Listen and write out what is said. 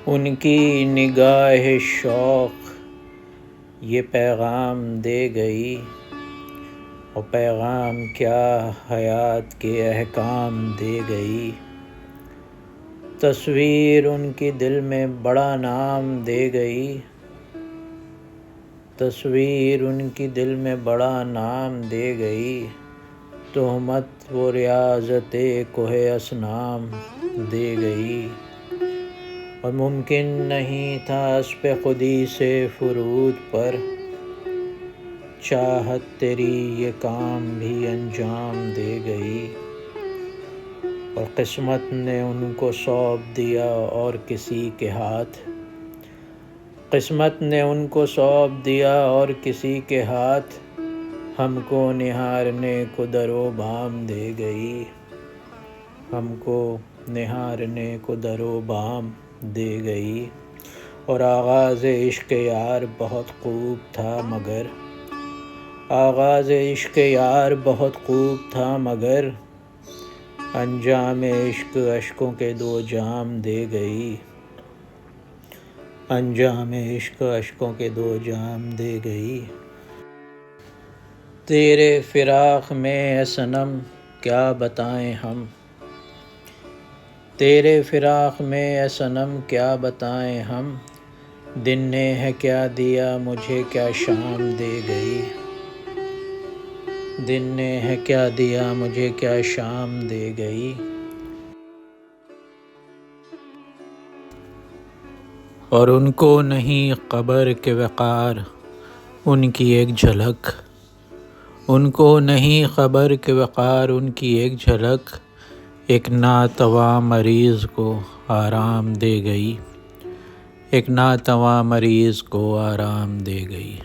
ان کی نگاہ شوق یہ پیغام دے گئی، اور پیغام کیا حیات کے احکام دے گئی۔ تصویر ان کی دل میں بڑا نام دے گئی، تصویر ان کی دل میں بڑا نام دے گئی۔ تہمت و ریاضت کوہ اصنام دے گئی، اور ممکن نہیں تھا اسب خودی سے فرود پر، چاہت تیری یہ کام بھی انجام دے گئی۔ اور قسمت نے ان کو سونپ دیا اور کسی کے ہاتھ، قسمت نے ان کو سونپ دیا اور کسی کے ہاتھ، ہم کو نہارنے کو در و بام دے گئی، ہم کو نہارنے کو در و بام دے گئی۔ اور آغاز عشق یار بہت خوب تھا مگر، آغاز عشق یار بہت خوب تھا مگر، انجام عشق اشکوں کے دو جام دے گئی، انجام عشق اشکوں کے دو جام دے گئی۔ تیرے فراق میں اے صنم کیا بتائیں ہم، تیرے فراق میں اے صنم کیا بتائیں ہم، دن نے ہے کیا دیا مجھے کیا شام دے گئی، دن نے ہے کیا دیا مجھے کیا شام دے گئی۔ اور ان کو نہیں قبر کے وقار ان کی ایک جھلک، ان کو نہیں خبر کے وقار ان کی ایک جھلک، ایک ناتواں مریض کو آرام دے گئی، ایک ناتواں مریض کو آرام دے گئی۔